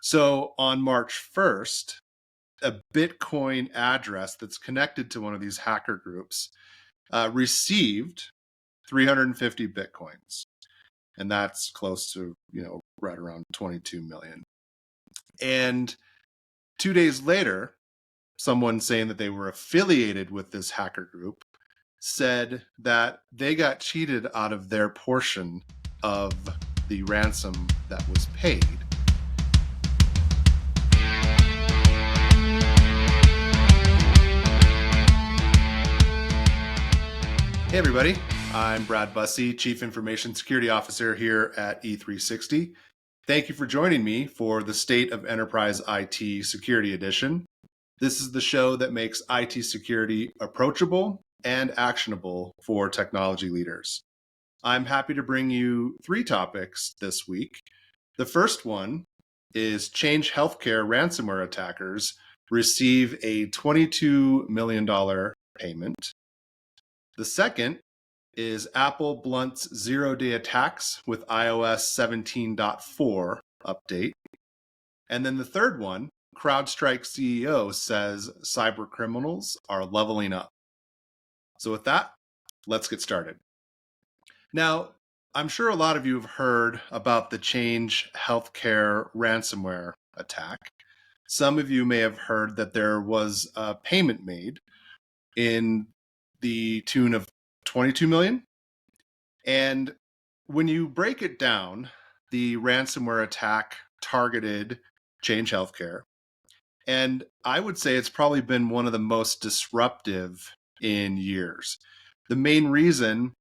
So on March 1st, a Bitcoin address that's connected to one of these hacker groups received 350 Bitcoins. And that's close to, right around 22 million. And 2 days later, someone saying that they were affiliated with this hacker group said that they got cheated out of their portion of the ransom that was paid. Hey everybody, I'm Brad Bussie, Chief Information Security Officer here at E360. Thank you for joining me for the State of Enterprise IT Security Edition. This is the show that makes IT security approachable and actionable for technology leaders. I'm happy to bring you 3 topics this week. The first one is Change Healthcare ransomware attackers receive a $22 million payment. The second is Apple blunts zero-day attacks with iOS 17.4 update. And then the third one, CrowdStrike CEO says cybercriminals are leveling up. So with that, let's get started. Now, I'm sure a lot of you have heard about the Change Healthcare ransomware attack. Some of you may have heard that there was a payment made in the tune of 22 million. And when you break it down, the ransomware attack targeted Change Healthcare. And I would say it's probably been one of the most disruptive in years. The main reason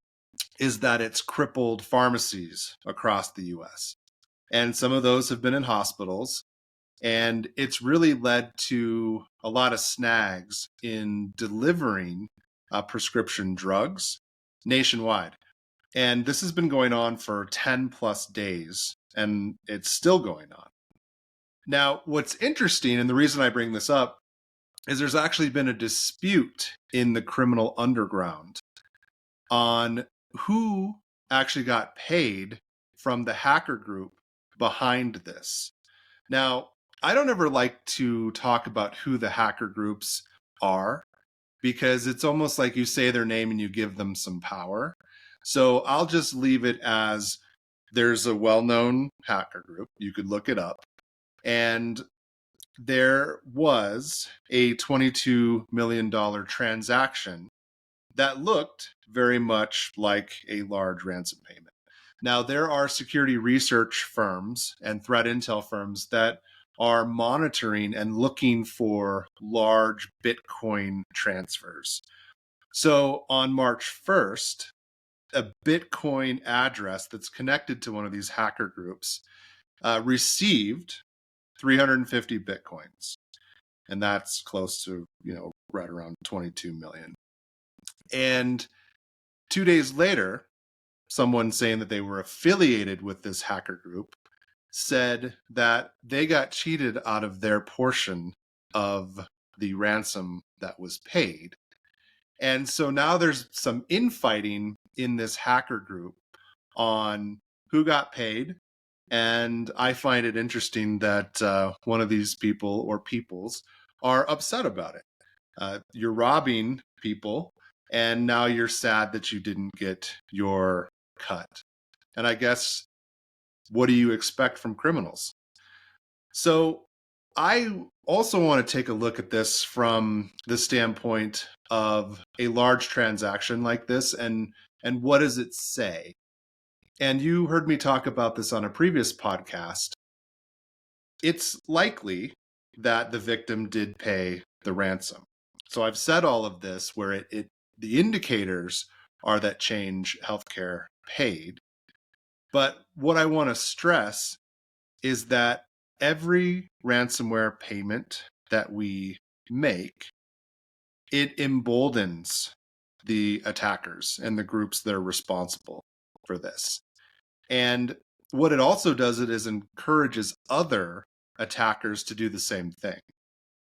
is that it's crippled pharmacies across the US. And some of those have been in hospitals. And it's really led to a lot of snags in delivering prescription drugs nationwide. And this has been going on for 10 plus days, and it's still going on. Now, what's interesting, and the reason I bring this up, is there's actually been a dispute in the criminal underground on who actually got paid from the hacker group behind this. Now, I don't ever like to talk about who the hacker groups are because it's almost like you say their name and you give them some power. So I'll just leave it as there's a well-known hacker group. You could look it up. And there was a $22 million transaction that looked very much like a large ransom payment. Now, there are security research firms and threat intel firms that are monitoring and looking for large Bitcoin transfers. So on March 1st, a Bitcoin address that's connected to one of these hacker groups received 350 Bitcoins. And that's close to, right around 22 million. And 2 days later, someone saying that they were affiliated with this hacker group said that they got cheated out of their portion of the ransom that was paid. And so now there's some infighting in this hacker group on who got paid. And I find it interesting that one of these people or peoples are upset about it. You're robbing people, and now you're sad that you didn't get your cut. And I guess, what do you expect from criminals? So I also want to take a look at this from the standpoint of a large transaction like this, and what does it say? And you heard me talk about this on a previous podcast. It's likely that the victim did pay the ransom. So I've said all of this where the indicators are that Change Healthcare paid. But what I want to stress is that every ransomware payment that we make, it emboldens the attackers and the groups that are responsible for this. And what it also does is encourages other attackers to do the same thing.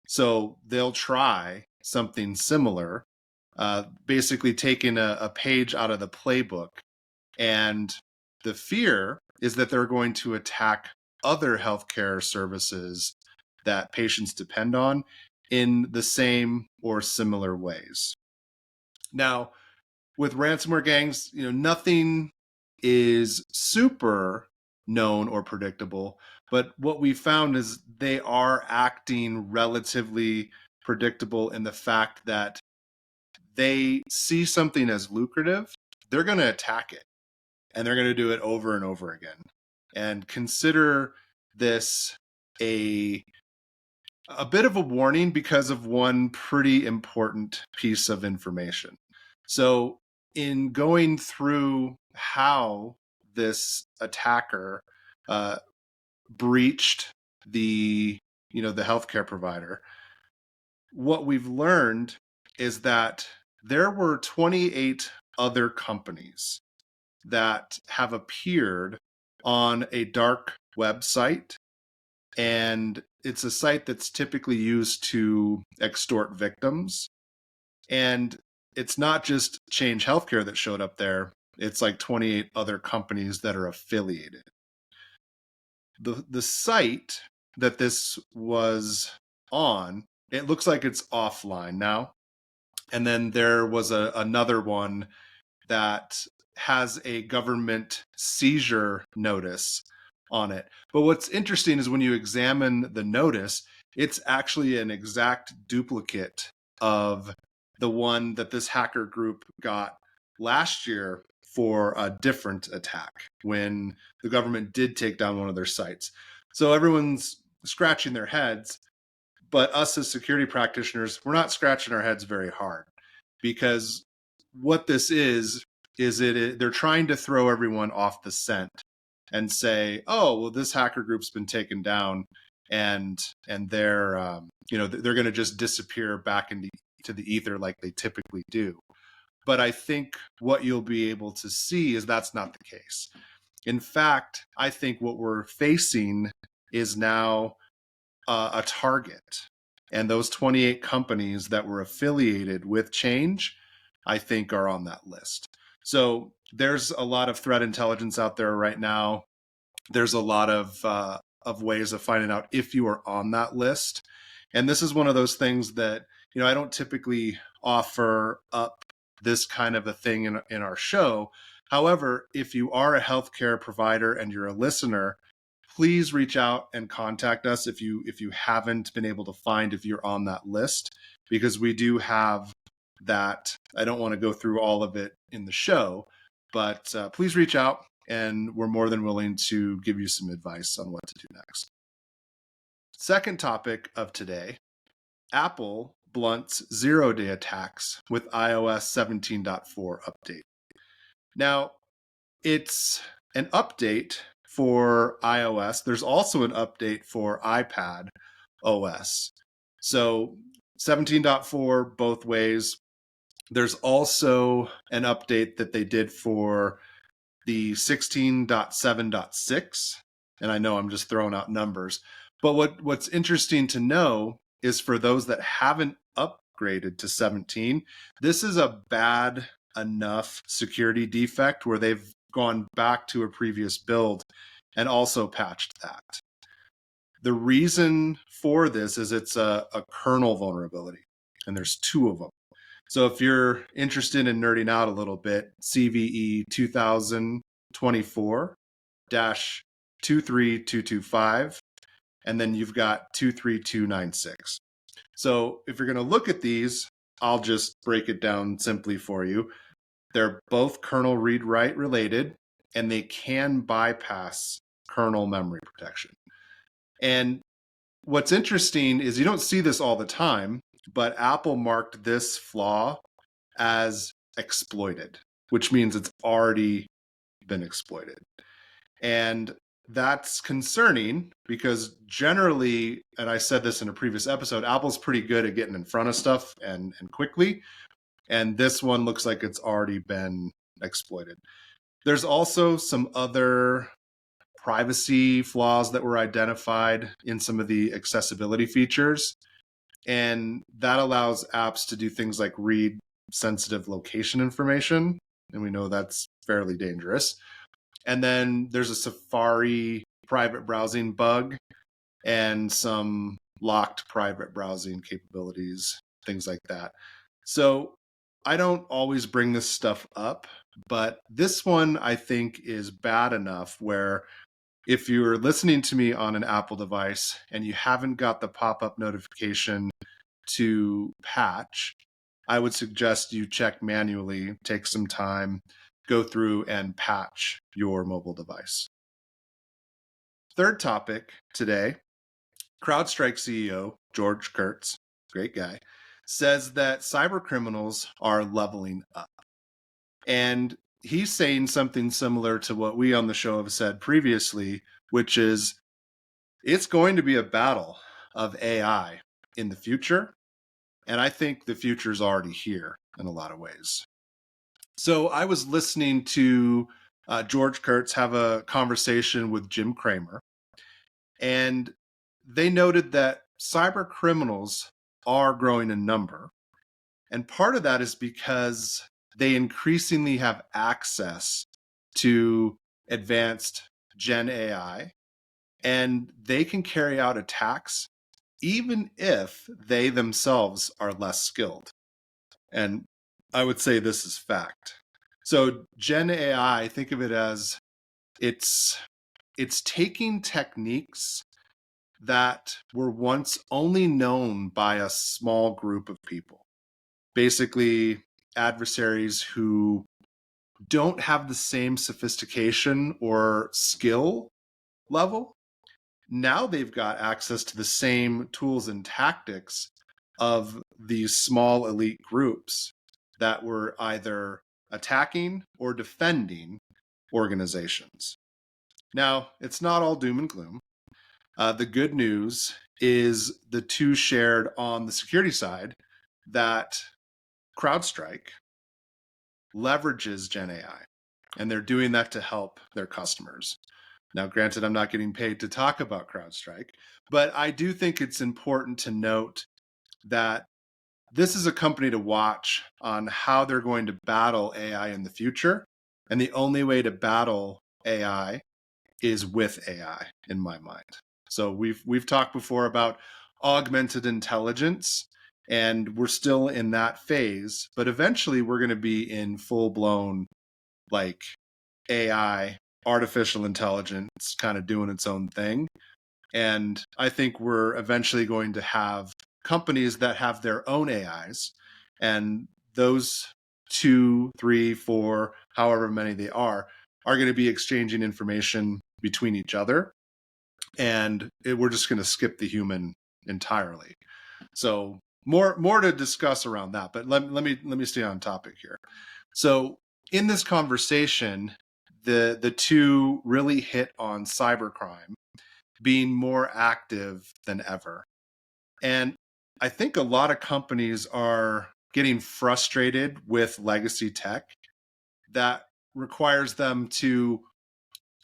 So they'll try something similar, basically taking a page out of the playbook. And the fear is that they're going to attack other healthcare services that patients depend on in the same or similar ways. Now, with ransomware gangs, nothing is super known or predictable, but what we found is they are acting relatively predictable in the fact that they see something as lucrative, they're going to attack it, and they're going to do it over and over again. And consider this a bit of a warning because of one pretty important piece of information. So, in going through how this attacker breached the the healthcare provider, what we've learned is that there were 28 other companies that have appeared on a dark website, and it's a site that's typically used to extort victims. And it's not just Change Healthcare that showed up there, it's like 28 other companies that are affiliated. The site that this was on, it looks like it's offline now. And then there was another one that has a government seizure notice on it. But what's interesting is when you examine the notice, it's actually an exact duplicate of the one that this hacker group got last year for a different attack when the government did take down one of their sites. So everyone's scratching their heads, but us as security practitioners, we're not scratching our heads very hard, because what this is they're trying to throw everyone off the scent and say, oh, well, this hacker group's been taken down, and they're they're going to just disappear back into the ether like they typically do. But I think what you'll be able to see is that's not the case. In fact, I think what we're facing is now a target. And those 28 companies that were affiliated with Change, I think, are on that list. So there's a lot of threat intelligence out there right now. There's a lot of ways of finding out if you are on that list. And this is one of those things that, I don't typically offer up this kind of a thing in our show. However, if you are a healthcare provider and you're a listener, please reach out and contact us if you haven't been able to find if you're on that list, because we do have that. I don't want to go through all of it in the show, but please reach out, and we're more than willing to give you some advice on what to do next. Second topic of today, Apple blunts zero-day attacks with iOS 17.4 update. Now, it's an update for iOS. There's also an update for iPad OS. So 17.4 both ways. There's also an update that they did for the 16.7.6. And I know I'm just throwing out numbers. But what's interesting to know is for those that haven't upgraded to 17, this is a bad enough security defect where they've gone back to a previous build and also patched that. The reason for this is it's a kernel vulnerability, and there's two of them. So if you're interested in nerding out a little bit, CVE 2024-23225, and then you've got 23296. So if you're going to look at these, I'll just break it down simply for you. They're both kernel read-write related, and they can bypass kernel memory protection. And what's interesting is you don't see this all the time, but Apple marked this flaw as exploited, which means it's already been exploited. And that's concerning because generally, and I said this in a previous episode, Apple's pretty good at getting in front of stuff and quickly. And this one looks like it's already been exploited. There's also some other privacy flaws that were identified in some of the accessibility features. And that allows apps to do things like read sensitive location information. And we know that's fairly dangerous. And then there's a Safari private browsing bug and some locked private browsing capabilities, things like that. So I don't always bring this stuff up, but this one I think is bad enough where if you're listening to me on an Apple device and you haven't got the pop-up notification to patch, I would suggest you check manually, take some time, go through and patch your mobile device. Third topic today, CrowdStrike CEO George Kurtz, great guy, says that cybercriminals are leveling up. And he's saying something similar to what we on the show have said previously, which is it's going to be a battle of AI in the future. And I think the future is already here in a lot of ways. So I was listening to George Kurtz have a conversation with Jim Cramer, and they noted that cyber criminals are growing in number. And part of that is because they increasingly have access to advanced Gen AI, and they can carry out attacks even if they themselves are less skilled. And I would say this is fact. So Gen AI, think of it as it's taking techniques that were once only known by a small group of people. Basically, adversaries who don't have the same sophistication or skill level. Now they've got access to the same tools and tactics of these small elite groups that were either attacking or defending organizations. Now, it's not all doom and gloom. The good news is the two shared on the security side that CrowdStrike leverages Gen AI, and they're doing that to help their customers. Now, granted, I'm not getting paid to talk about CrowdStrike, but I do think it's important to note that this is a company to watch on how they're going to battle AI in the future. And the only way to battle AI is with AI, in my mind. So we've talked before about augmented intelligence, and we're still in that phase, but eventually we're going to be in full-blown like AI, artificial intelligence, kind of doing its own thing. And I think we're eventually going to have companies that have their own AIs, and those 2, 3, 4, however many they are going to be exchanging information between each other. And we're just going to skip the human entirely. So more to discuss around that, but let me stay on topic here. So in this conversation, the two really hit on cybercrime being more active than ever. And I think a lot of companies are getting frustrated with legacy tech that requires them to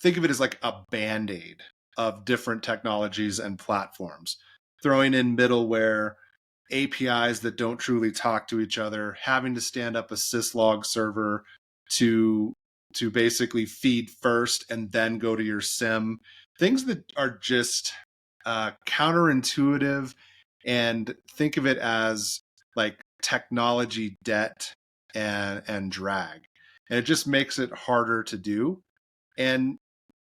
think of it as like a band-aid of different technologies and platforms, throwing in middleware, APIs that don't truly talk to each other, having to stand up a syslog server to basically feed first and then go to your SIM. Things that are just counterintuitive, and think of it as like technology debt and drag. And it just makes it harder to do. And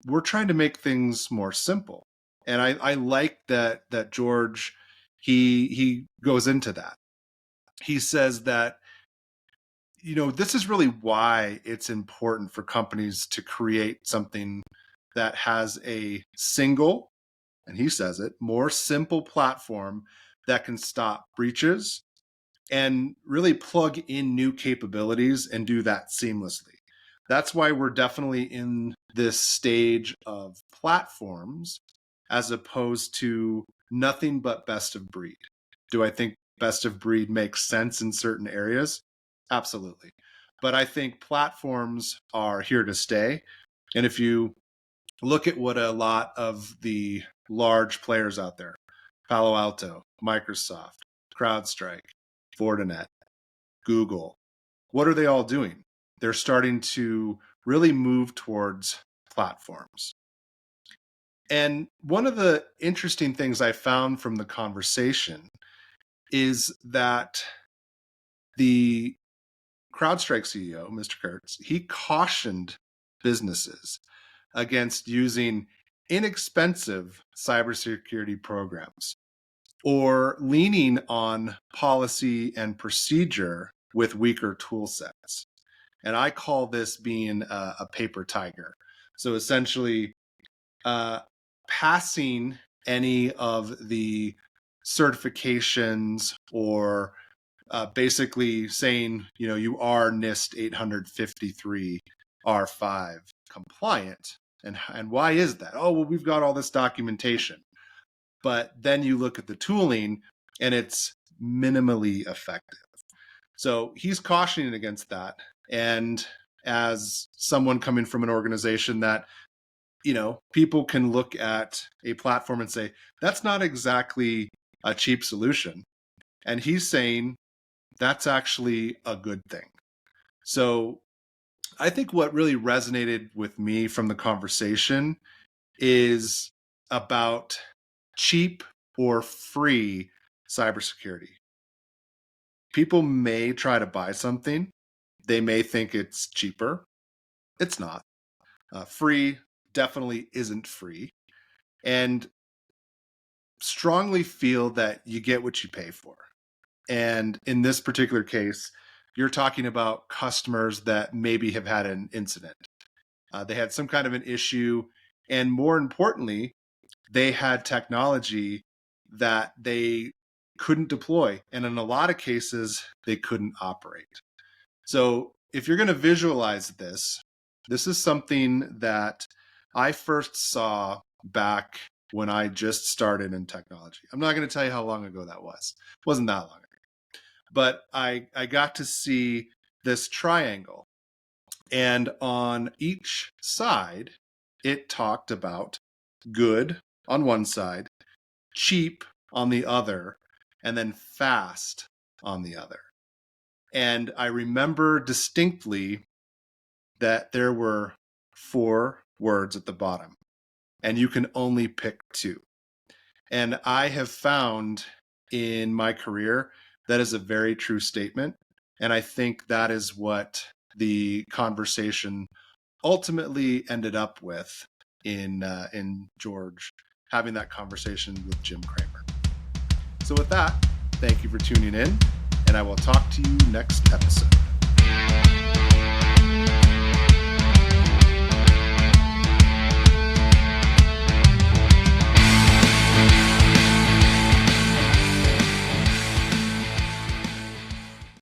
we're trying to make things more simple. And I like that George, he goes into that. He says that, this is really why it's important for companies to create something that has a single, and he says it, more simple platform that can stop breaches and really plug in new capabilities and do that seamlessly. That's why we're definitely in this stage of platforms as opposed to nothing but best of breed. Do I think best of breed makes sense in certain areas? Absolutely. But I think platforms are here to stay. And if you look at what a lot of the large players out there, Palo Alto, Microsoft, CrowdStrike, Fortinet, Google, what are they all doing? They're starting to really move towards platforms. And one of the interesting things I found from the conversation is that the CrowdStrike CEO, Mr. Kurtz, he cautioned businesses against using inexpensive cybersecurity programs or leaning on policy and procedure with weaker tool sets. And I call this being a paper tiger. So essentially, passing any of the certifications or basically saying, you are NIST 853 R5 compliant. And why is that? Oh, well, we've got all this documentation. But then you look at the tooling and it's minimally effective. So he's cautioning against that. And as someone coming from an organization that, people can look at a platform and say, that's not exactly a cheap solution. And he's saying that's actually a good thing. So I think what really resonated with me from the conversation is about cheap or free cybersecurity. People may try to buy something. They may think it's cheaper. It's not. Free definitely isn't free. And strongly feel that you get what you pay for. And in this particular case, you're talking about customers that maybe have had an incident. They had some kind of an issue. And more importantly, they had technology that they couldn't deploy. And in a lot of cases, they couldn't operate. So if you're going to visualize this, this is something that I first saw back when I just started in technology. I'm not going to tell you how long ago that was. It wasn't that long ago. But I got to see this triangle. And on each side, it talked about good on one side, cheap on the other, and then fast on the other. And I remember distinctly that there were 4 words at the bottom, and you can only pick 2. And I have found in my career that is a very true statement. And I think that is what the conversation ultimately ended up with in George having that conversation with Jim Cramer. So with that, thank you for tuning in, and I will talk to you next episode.